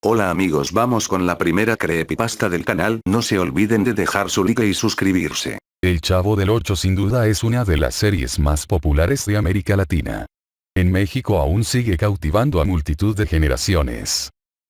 Hola amigos, vamos con la primera creepypasta del canal, no se olviden de dejar su like y suscribirse. El Chavo del Ocho sin duda es una de las series más populares de América Latina. En México aún sigue cautivando a multitud de generaciones.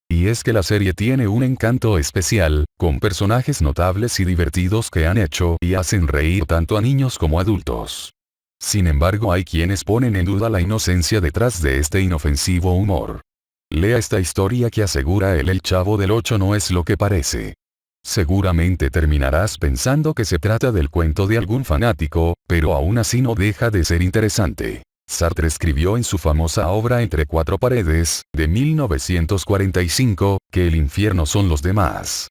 Y es que la serie tiene un encanto especial, con personajes notables y divertidos que han hecho y hacen reír tanto a niños como a adultos. Sin embargo, hay quienes ponen en duda la inocencia detrás de este inofensivo humor. Lea esta historia que asegura el Chavo del Ocho no es lo que parece. Seguramente terminarás pensando que se trata del cuento de algún fanático, pero aún así no deja de ser interesante. Sartre escribió en su famosa obra Entre cuatro paredes, de 1945, que el infierno son los demás.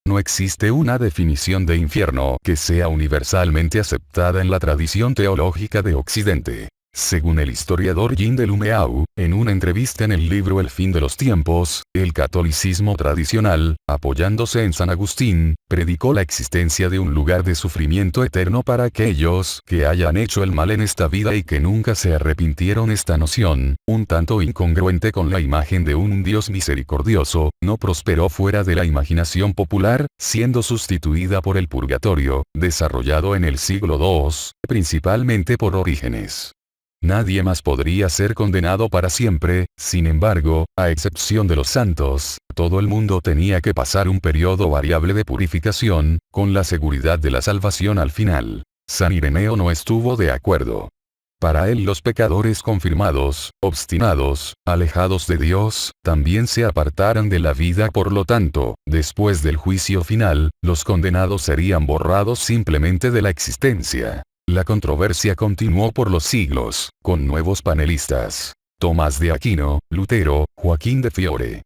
No existe una definición de infierno que sea universalmente aceptada en la tradición teológica de Occidente. Según el historiador Jean de Lumeau, en una entrevista en el libro El fin de los tiempos, el catolicismo tradicional, apoyándose en San Agustín, predicó la existencia de un lugar de sufrimiento eterno para aquellos que hayan hecho el mal en esta vida y que nunca se arrepintieron. Esta noción, un tanto incongruente con la imagen de un Dios misericordioso, no prosperó fuera de la imaginación popular, siendo sustituida por el purgatorio, desarrollado en el siglo II, principalmente por Orígenes. Nadie más podría ser condenado para siempre, sin embargo, a excepción de los santos, todo el mundo tenía que pasar un periodo variable de purificación, con la seguridad de la salvación al final. San Ireneo no estuvo de acuerdo. Para él los pecadores confirmados, obstinados, alejados de Dios, también se apartaran de la vida. Por lo tanto, después del juicio final, los condenados serían borrados simplemente de la existencia. La controversia continuó por los siglos, con nuevos panelistas: Tomás de Aquino, Lutero, Joaquín de Fiore.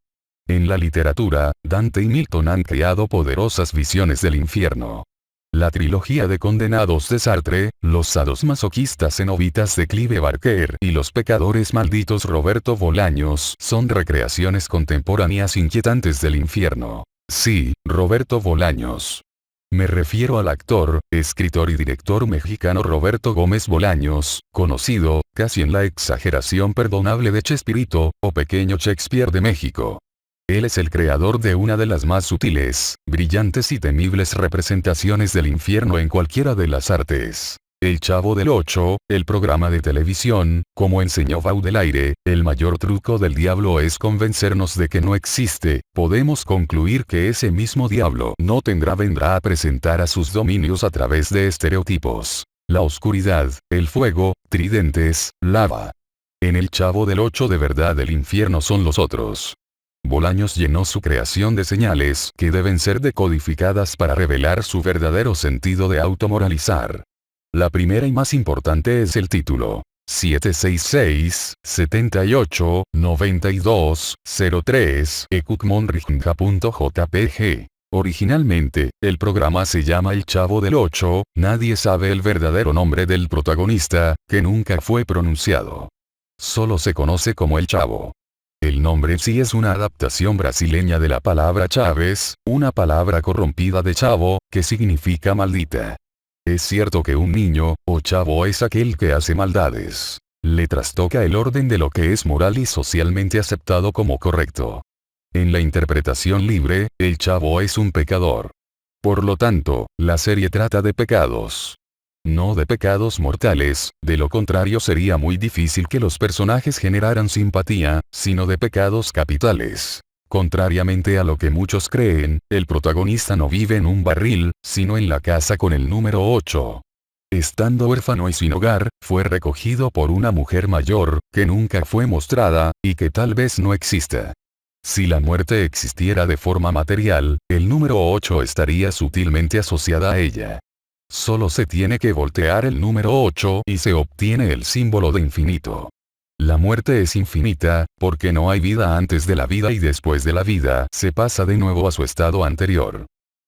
En la literatura, Dante y Milton han creado poderosas visiones del infierno. La trilogía de condenados de Sartre, los sadomasoquistas cenobitas de Clive Barker y los pecadores malditos Roberto Bolaños son recreaciones contemporáneas inquietantes del infierno. Sí, Roberto Bolaños. Me refiero al actor, escritor y director mexicano Roberto Gómez Bolaños, conocido, casi en la exageración perdonable, de Chespirito, o Pequeño Shakespeare de México. Él es el creador de una de las más sutiles, brillantes y temibles representaciones del infierno en cualquiera de las artes. El Chavo del Ocho, el programa de televisión, como enseñó Baudelaire, el mayor truco del diablo es convencernos de que no existe. Podemos concluir que ese mismo diablo vendrá a presentar a sus dominios a través de estereotipos. La oscuridad, el fuego, tridentes, lava. En el Chavo del Ocho de verdad el infierno son los otros. Bolaños llenó su creación de señales que deben ser decodificadas para revelar su verdadero sentido de automoralizar. La primera y más importante es el título. 766-78-92-03 ecukmonrijnja.jpg. Originalmente, el programa se llama El Chavo del Ocho. Nadie sabe el verdadero nombre del protagonista, que nunca fue pronunciado. Solo se conoce como El Chavo. El nombre sí es una adaptación brasileña de la palabra Chaves, una palabra corrompida de chavo, que significa maldita. Es cierto que un niño, o chavo, es aquel que hace maldades. Le trastoca el orden de lo que es moral y socialmente aceptado como correcto. En la interpretación libre, el chavo es un pecador. Por lo tanto, la serie trata de pecados. No de pecados mortales, de lo contrario sería muy difícil que los personajes generaran simpatía, sino de pecados capitales. Contrariamente a lo que muchos creen, el protagonista no vive en un barril, sino en la casa con el número 8. Estando huérfano y sin hogar, fue recogido por una mujer mayor, que nunca fue mostrada, y que tal vez no exista. Si la muerte existiera de forma material, el número 8 estaría sutilmente asociada a ella. Solo se tiene que voltear el número 8 y se obtiene el símbolo de infinito. La muerte es infinita, porque no hay vida antes de la vida y después de la vida se pasa de nuevo a su estado anterior.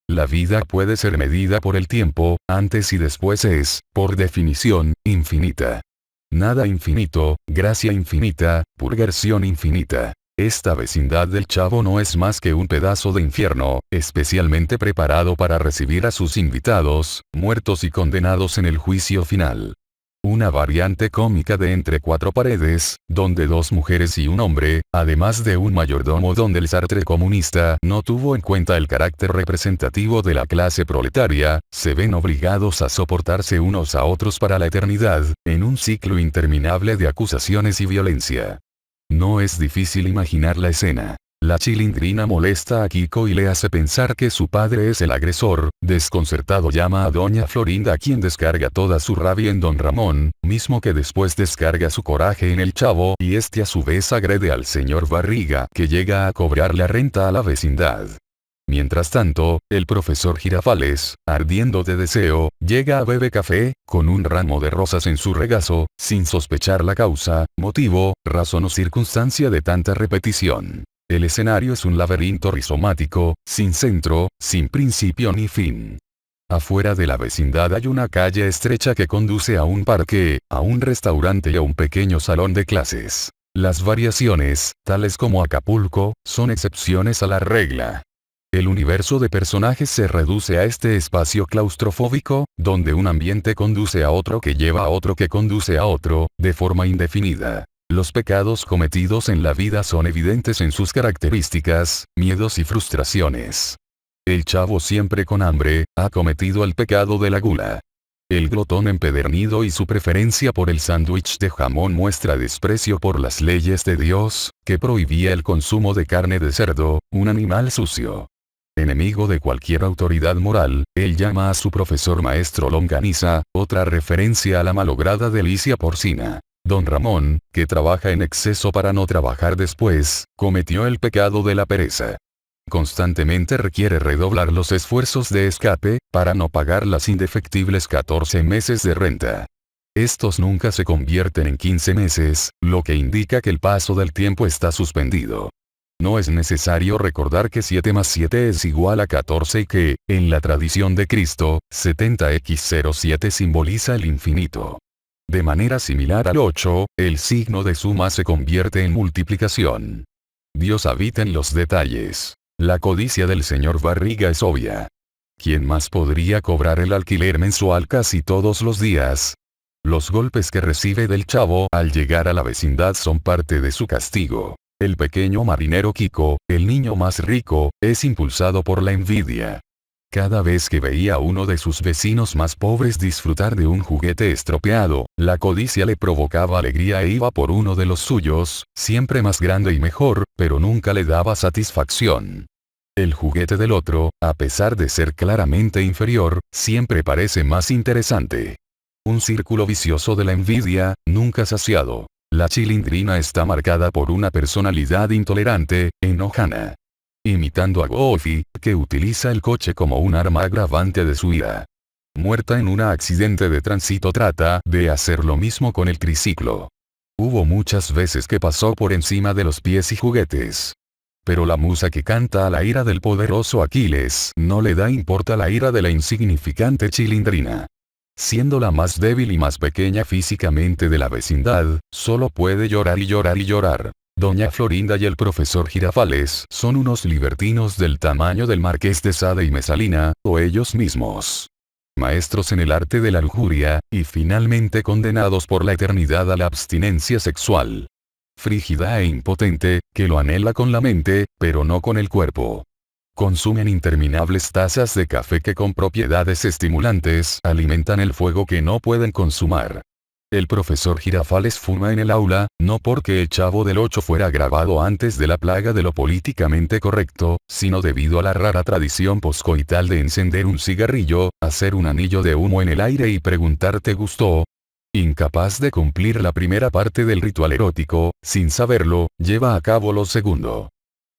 La vida puede ser medida por el tiempo, antes y después es, por definición, infinita. Nada infinito, gracia infinita, purgación infinita. Esta vecindad del Chavo no es más que un pedazo de infierno, especialmente preparado para recibir a sus invitados, muertos y condenados en el juicio final. Una variante cómica de Entre cuatro paredes, donde dos mujeres y un hombre, además de un mayordomo donde el Sartre comunista no tuvo en cuenta el carácter representativo de la clase proletaria, se ven obligados a soportarse unos a otros para la eternidad, en un ciclo interminable de acusaciones y violencia. No es difícil imaginar la escena. La Chilindrina molesta a Kiko y le hace pensar que su padre es el agresor. Desconcertado llama a doña Florinda, quien descarga toda su rabia en don Ramón, mismo que después descarga su coraje en el Chavo, y este a su vez agrede al señor Barriga, que llega a cobrar la renta a la vecindad. Mientras tanto, el profesor Girafales, ardiendo de deseo, llega a Bebe Café, con un ramo de rosas en su regazo, sin sospechar la causa, motivo, razón o circunstancia de tanta repetición. El escenario es un laberinto rizomático, sin centro, sin principio ni fin. Afuera de la vecindad hay una calle estrecha que conduce a un parque, a un restaurante y a un pequeño salón de clases. Las variaciones, tales como Acapulco, son excepciones a la regla. El universo de personajes se reduce a este espacio claustrofóbico, donde un ambiente conduce a otro que lleva a otro que conduce a otro, de forma indefinida. Los pecados cometidos en la vida son evidentes en sus características, miedos y frustraciones. El Chavo, siempre con hambre, ha cometido el pecado de la gula. El glotón empedernido y su preferencia por el sándwich de jamón muestra desprecio por las leyes de Dios, que prohibía el consumo de carne de cerdo, un animal sucio. Enemigo de cualquier autoridad moral, él llama a su profesor maestro Longaniza, otra referencia a la malograda delicia porcina. Don Ramón, que trabaja en exceso para no trabajar después, cometió el pecado de la pereza. Constantemente requiere redoblar los esfuerzos de escape, para no pagar las indefectibles 14 meses de renta. Estos nunca se convierten en 15 meses, lo que indica que el paso del tiempo está suspendido. No es necesario recordar que 7 más 7 es igual a 14 y que, en la tradición de Cristo, 70x07 simboliza el infinito. De manera similar al 8, el signo de suma se convierte en multiplicación. Dios habita en los detalles. La codicia del señor Barriga es obvia. ¿Quién más podría cobrar el alquiler mensual casi todos los días? Los golpes que recibe del Chavo al llegar a la vecindad son parte de su castigo. El pequeño marinero Kiko, el niño más rico, es impulsado por la envidia. Cada vez que veía a uno de sus vecinos más pobres disfrutar de un juguete estropeado, la codicia le provocaba alegría e iba por uno de los suyos, siempre más grande y mejor, pero nunca le daba satisfacción. El juguete del otro, a pesar de ser claramente inferior, siempre parece más interesante. Un círculo vicioso de la envidia, nunca saciado. La Chilindrina está marcada por una personalidad intolerante, enojona. Imitando a Goofy, que utiliza el coche como un arma agravante de su ira. Muerta en un accidente de tránsito, trata de hacer lo mismo con el triciclo. Hubo muchas veces que pasó por encima de los pies y juguetes. Pero la musa que canta a la ira del poderoso Aquiles no le da importa la ira de la insignificante Chilindrina. Siendo la más débil y más pequeña físicamente de la vecindad, solo puede llorar y llorar y llorar. Doña Florinda y el profesor Girafales son unos libertinos del tamaño del Marqués de Sade y Mesalina, o ellos mismos. Maestros en el arte de la lujuria, y finalmente condenados por la eternidad a la abstinencia sexual. Frígida e impotente, que lo anhela con la mente, pero no con el cuerpo. Consumen interminables tazas de café que con propiedades estimulantes alimentan el fuego que no pueden consumar. El profesor Girafales fuma en el aula, no porque el Chavo del 8 fuera grabado antes de la plaga de lo políticamente correcto, sino debido a la rara tradición poscoital de encender un cigarrillo, hacer un anillo de humo en el aire y preguntar ¿te gustó? Incapaz de cumplir la primera parte del ritual erótico, sin saberlo, lleva a cabo lo segundo.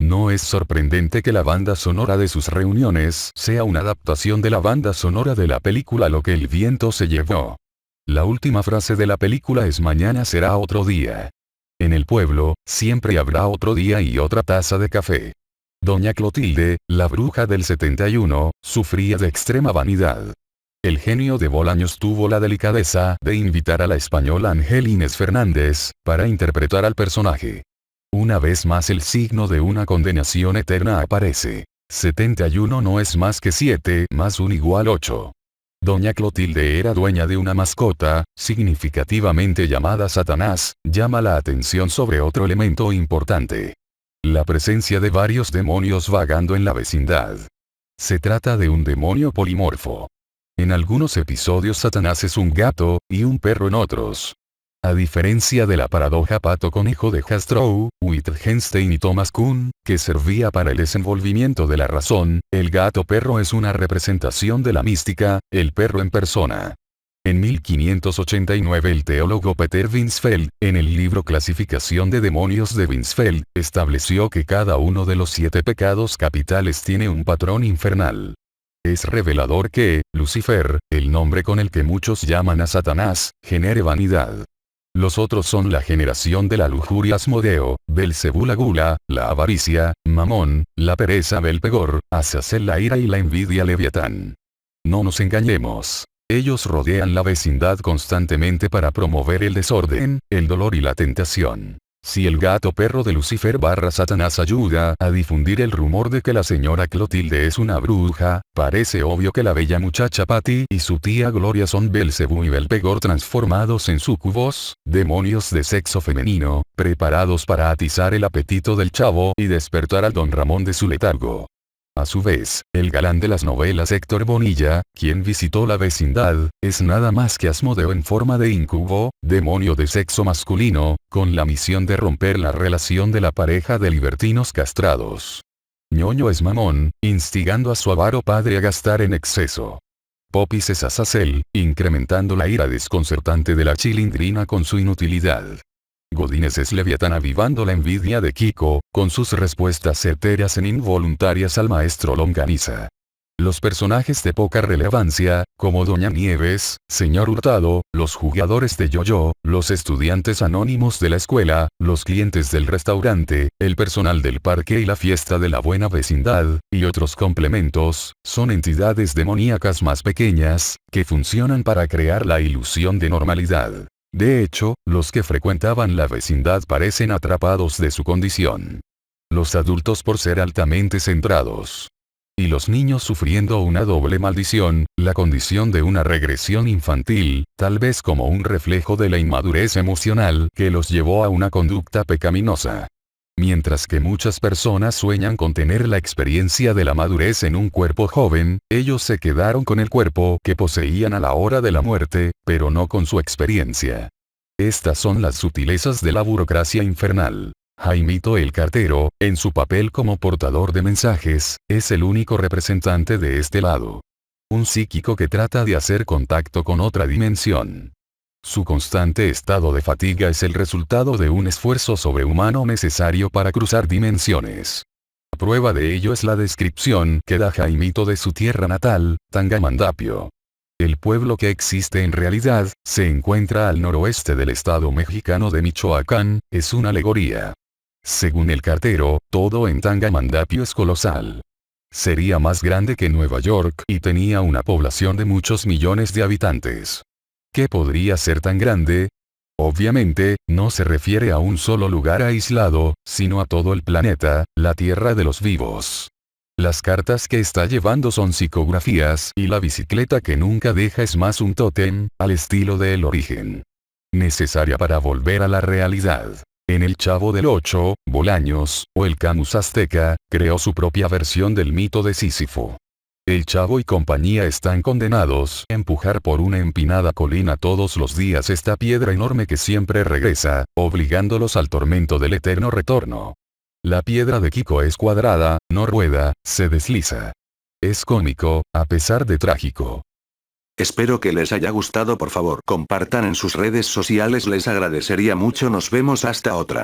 No es sorprendente que la banda sonora de sus reuniones sea una adaptación de la banda sonora de la película Lo que el viento se llevó. La última frase de la película es mañana será otro día. En el pueblo, siempre habrá otro día y otra taza de café. Doña Clotilde, la bruja del 71, sufría de extrema vanidad. El genio de Bolaños tuvo la delicadeza de invitar a la española Angelines Fernández, para interpretar al personaje. Una vez más el signo de una condenación eterna aparece. 71 no es más que 7 más 1 igual 8. Doña Clotilde era dueña de una mascota, significativamente llamada Satanás, llama la atención sobre otro elemento importante. La presencia de varios demonios vagando en la vecindad. Se trata de un demonio polimorfo. En algunos episodios Satanás es un gato, y un perro en otros. A diferencia de la paradoja pato-conejo de Jastrow, Wittgenstein y Thomas Kuhn, que servía para el desenvolvimiento de la razón, el gato-perro es una representación de la mística, el perro en persona. En 1589 el teólogo Peter Winsfeld, en el libro Clasificación de demonios de Winsfeld, estableció que cada uno de los 7 pecados capitales tiene un patrón infernal. Es revelador que, Lucifer, el nombre con el que muchos llaman a Satanás, genere vanidad. Los otros son la generación de la lujuria Asmodeo, Belcebú la gula, la avaricia, Mamón, la pereza Belpegor, Azazel la ira y la envidia Leviatán. No nos engañemos. Ellos rodean la vecindad constantemente para promover el desorden, el dolor y la tentación. Si el gato perro de Lucifer / Satanás ayuda a difundir el rumor de que la señora Clotilde es una bruja, parece obvio que la bella muchacha Patty y su tía Gloria son Belcebú y Belpegor transformados en súcubos, demonios de sexo femenino, preparados para atizar el apetito del chavo y despertar al don Ramón de su letargo. A su vez, el galán de las novelas Héctor Bonilla, quien visitó la vecindad, es nada más que Asmodeo en forma de incubo, demonio de sexo masculino, con la misión de romper la relación de la pareja de libertinos castrados. Ñoño es Mamón, instigando a su avaro padre a gastar en exceso. Popis es Azazel, incrementando la ira desconcertante de la chilindrina con su inutilidad. Godínez es Leviatán avivando la envidia de Kiko, con sus respuestas certeras e involuntarias al maestro Longaniza. Los personajes de poca relevancia, como Doña Nieves, Señor Hurtado, los jugadores de yo-yo, los estudiantes anónimos de la escuela, los clientes del restaurante, el personal del parque y la fiesta de la buena vecindad, y otros complementos, son entidades demoníacas más pequeñas, que funcionan para crear la ilusión de normalidad. De hecho, los que frecuentaban la vecindad parecen atrapados de su condición. Los adultos por ser altamente centrados. Y los niños sufriendo una doble maldición, la condición de una regresión infantil, tal vez como un reflejo de la inmadurez emocional que los llevó a una conducta pecaminosa. Mientras que muchas personas sueñan con tener la experiencia de la madurez en un cuerpo joven, ellos se quedaron con el cuerpo que poseían a la hora de la muerte, pero no con su experiencia. Estas son las sutilezas de la burocracia infernal. Jaimito el cartero, en su papel como portador de mensajes, es el único representante de este lado. Un psíquico que trata de hacer contacto con otra dimensión. Su constante estado de fatiga es el resultado de un esfuerzo sobrehumano necesario para cruzar dimensiones. Prueba de ello es la descripción que da Jaimito de su tierra natal, Tangamandapio. El pueblo que existe en realidad, se encuentra al noroeste del estado mexicano de Michoacán, es una alegoría. Según el cartero, todo en Tangamandapio es colosal. Sería más grande que Nueva York y tenía una población de muchos millones de habitantes. ¿Qué podría ser tan grande? Obviamente, no se refiere a un solo lugar aislado, sino a todo el planeta, la Tierra de los vivos. Las cartas que está llevando son psicografías y la bicicleta que nunca deja es más un tótem, al estilo de El Origen. Necesaria para volver a la realidad. En El Chavo del Ocho, Bolaños, o el Camus Azteca, creó su propia versión del mito de Sísifo. El Chavo y compañía están condenados a empujar por una empinada colina todos los días esta piedra enorme que siempre regresa, obligándolos al tormento del eterno retorno. La piedra de Kiko es cuadrada, no rueda, se desliza. Es cómico, a pesar de trágico. Espero que les haya gustado. Por favor compartan en sus redes sociales, les agradecería mucho. Nos vemos hasta otra.